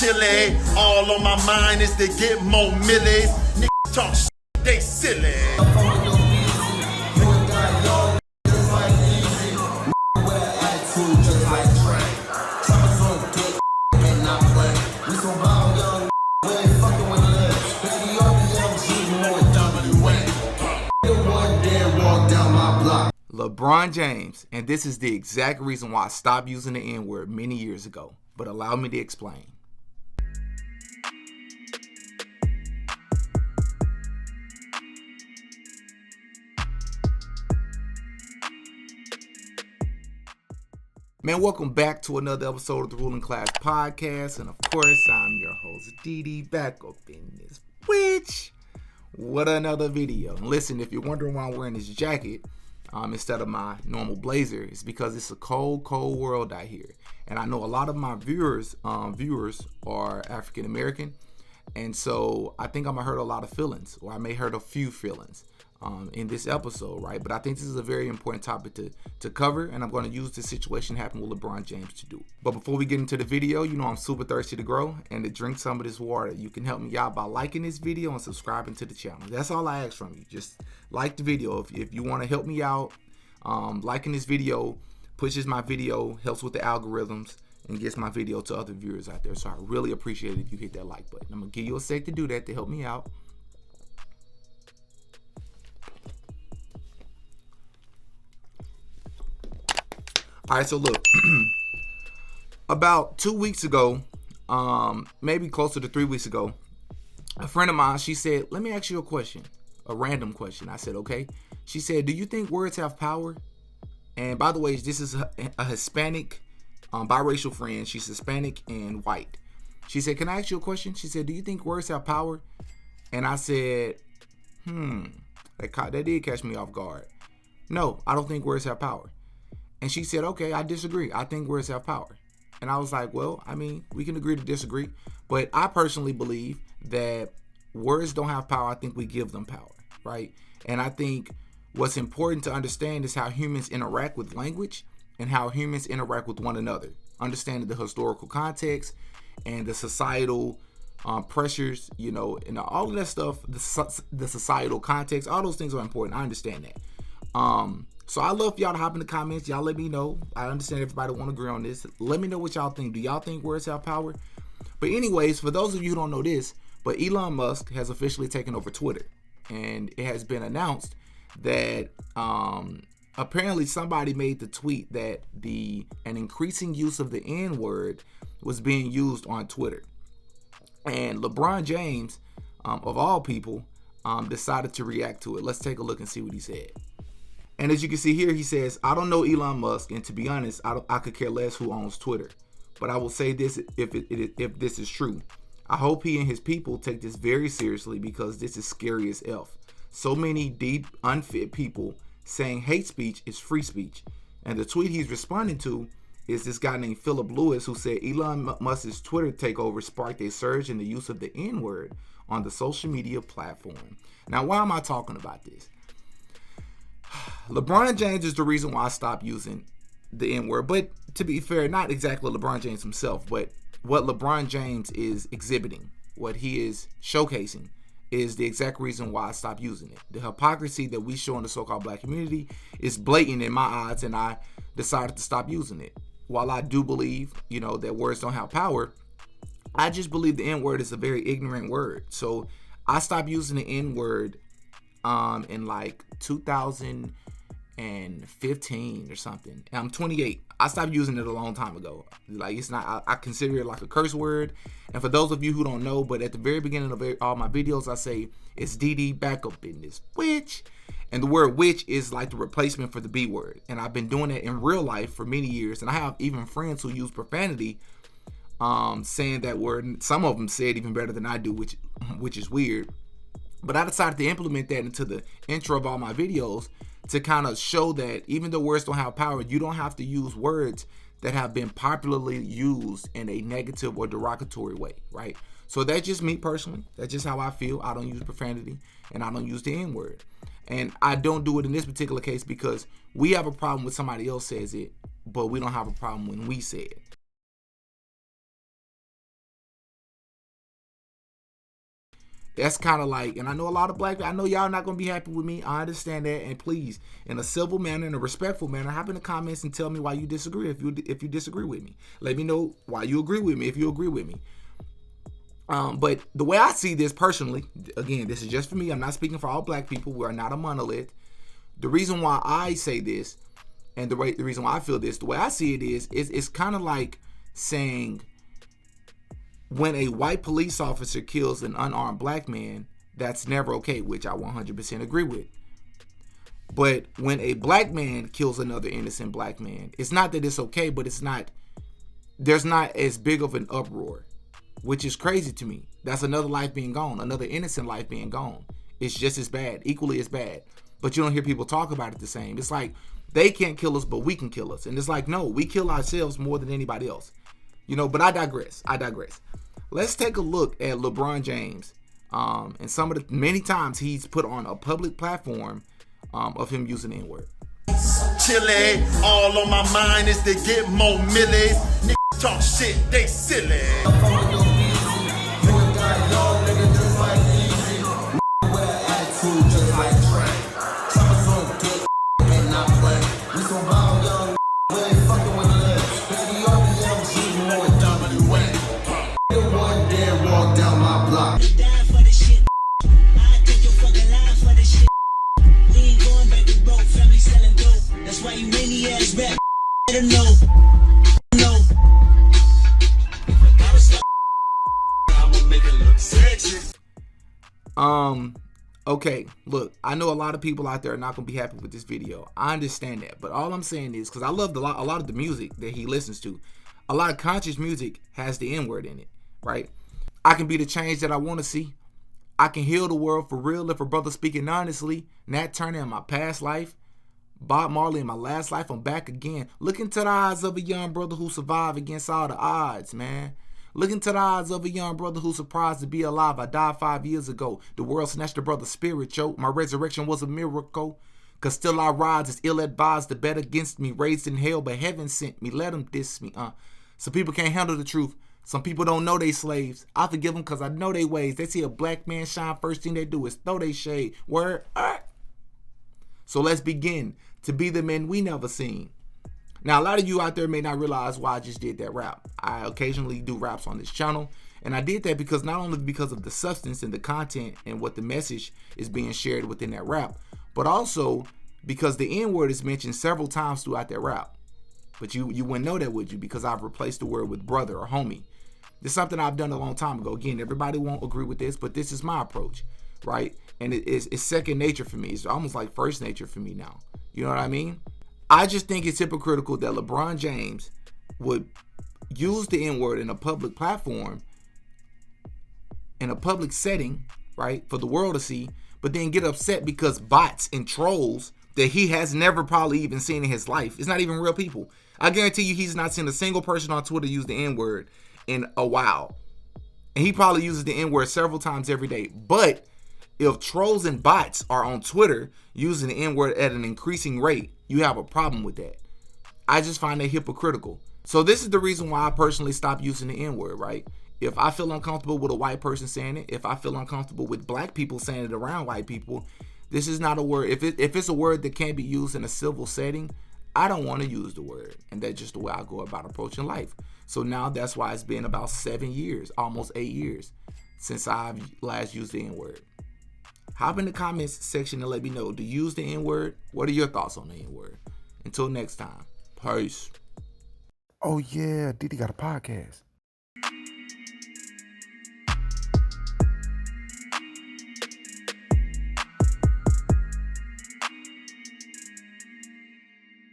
chili. All on my mind is to get more millies. Niggas talk shit, they silly. LeBron James, and this is the exact reason why I stopped using the N-word many years ago, but allow me to explain. Man, welcome back to another episode of the Ruling Class Podcast, and of course, I'm your host, Didi, back up in this bitch. What another video. And listen, if you're wondering why I'm wearing this jacket, instead of my normal blazer, it's because it's a cold world out here, and I know a lot of my viewers are African American, and so I think I'm gonna hurt a lot of feelings, or I may hurt a few feelings in this episode, right? But I think this is a very important topic to cover, and I'm going to use this situation happening with LeBron James to do it. But before we get into the video, you know I'm super thirsty to grow and to drink some of this water. You can help me out by liking this video and subscribing to the channel. That's all I ask from you. Just like the video. If you want to help me out, liking this video pushes my video, helps with the algorithms, and gets my video to other viewers out there. So I really appreciate it if you hit that like button. I'm going to give you a sec to do that to help me out. All right, so look, about 2 weeks ago, maybe closer to 3 weeks ago, a friend of mine, she said, let me ask you a question, a random question. I said, okay. She said, do you think words have power? And by the way, this is a Hispanic, biracial friend. She's Hispanic and white. She said, can I ask you a question? She said, do you think words have power? And I said, that did catch me off guard. No, I don't think words have power. And she said, okay, I disagree. I think words have power. And I was like, well, I mean, we can agree to disagree. But I personally believe that words don't have power. I think we give them power, right? And I think what's important to understand is how humans interact with language and how humans interact with one another. Understanding the historical context and the societal pressures, you know, and all of that stuff, the societal context, all those things are important. I understand that. So I love for y'all to hop in the comments. Y'all let me know. I understand everybody won't agree on this. Let me know what y'all think. Do y'all think words have power? But anyways, for those of you who don't know this, but Elon Musk has officially taken over Twitter. And it has been announced that apparently somebody made the tweet that an increasing use of the N-word was being used on Twitter. And LeBron James, of all people, decided to react to it. Let's take a look and see what he said. And as you can see here, he says, I don't know Elon Musk, and to be honest, I could care less who owns Twitter. But I will say this, if this is true. I hope he and his people take this very seriously because this is scary as F. So many deep, unfit people saying hate speech is free speech. And the tweet he's responding to is this guy named Philip Lewis, who said Elon Musk's Twitter takeover sparked a surge in the use of the N-word on the social media platform. Now, why am I talking about this? LeBron James is the reason why I stopped using the N-word. But to be fair, not exactly LeBron James himself, but what LeBron James is exhibiting, what he is showcasing, is the exact reason why I stopped using it. The hypocrisy that we show in the so-called black community is blatant in my eyes, and I decided to stop using it. While I do believe, you know, that words don't have power, I just believe the N-word is a very ignorant word. So I stopped using the N-word in like 2015 or something. And I'm 28. I stopped using it a long time ago. Like, it's not, I consider it like a curse word. And for those of you who don't know, but at the very beginning of all my videos, I say it's DD back up in this witch. And the word witch is like the replacement for the B word. And I've been doing it in real life for many years. And I have even friends who use profanity, saying that word. Some of them say it even better than I do, which is weird. But I decided to implement that into the intro of all my videos to kind of show that even though words don't have power, you don't have to use words that have been popularly used in a negative or derogatory way, right? So that's just me personally. That's just how I feel. I don't use profanity and I don't use the N-word. And I don't do it in this particular case because we have a problem when somebody else says it, but we don't have a problem when we say it. That's kind of like, and I know a lot of black people, I know y'all not going to be happy with me. I understand that. And please, in a civil manner, in a respectful manner, hop in the comments and tell me why you disagree if you disagree with me. Let me know why you agree with me if you agree with me. But the way I see this personally, again, this is just for me. I'm not speaking for all black people. We are not a monolith. The reason why I say this and the reason why I feel this, the way I see it is it's kind of like saying, when a white police officer kills an unarmed black man, that's never okay, which I 100% agree with. But when a black man kills another innocent black man, it's not that it's okay, but there's not as big of an uproar, which is crazy to me. That's another life being gone, another innocent life being gone. It's just as bad, equally as bad. But you don't hear people talk about it the same. It's like, they can't kill us, but we can kill us. And it's like, no, we kill ourselves more than anybody else. But I digress. Let's take a look at LeBron James and some of the many times he's put on a public platform of him using the N-word. Chile, all on my mind is to get more millies. Niggas talk shit, they silly. Okay, look, I know a lot of people out there are not going to be happy with this video. I understand that. But all I'm saying is, because I love a lot of the music that he listens to, a lot of conscious music has the N-word in it, right? I can be the change that I want to see. I can heal the world for real if a brother speaking honestly. Nat Turner in my past life. Bob Marley in my last life. I'm back again. Look into the eyes of a young brother who survived against all the odds, man. Look into the eyes of a young brother who's surprised to be alive. I died 5 years ago. The world snatched a brother's spirit, yo. My resurrection was a miracle. Cause still I rise as ill-advised, the bet against me. Raised in hell, but heaven sent me. Let them diss me, Some people can't handle the truth. Some people don't know they slaves. I forgive them cause I know they ways. They see a black man shine, first thing they do is throw they shade. Word. So let's begin to be the men we never seen. Now, a lot of you out there may not realize why I just did that rap. I occasionally do raps on this channel. And I did that because not only because of the substance and the content and what the message is being shared within that rap, but also because the N-word is mentioned several times throughout that rap. But you wouldn't know that, would you? Because I've replaced the word with brother or homie. This is something I've done a long time ago. Again, everybody won't agree with this, but this is my approach, right? And it's second nature for me. It's almost like first nature for me now. You know what I mean? I just think it's hypocritical that LeBron James would use the N-word in a public platform, in a public setting, right, for the world to see, but then get upset because bots and trolls that he has never probably even seen in his life. It's not even real people. I guarantee you he's not seen a single person on Twitter use the N-word in a while. And he probably uses the N-word several times every day. But if trolls and bots are on Twitter using the N-word at an increasing rate, you have a problem with that. I just find that hypocritical. So this is the reason why I personally stopped using the N-word, right? If I feel uncomfortable with a white person saying it, if I feel uncomfortable with black people saying it around white people, this is not a word. If it's a word that can't be used in a civil setting, I don't want to use the word. And that's just the way I go about approaching life. So now that's why it's been about 7 years, almost 8 years, since I've last used the N-word. Hop in the comments section and let me know. Do you use the N-word? What are your thoughts on the N-word? Until next time. Peace. Oh yeah, Diddy got a podcast.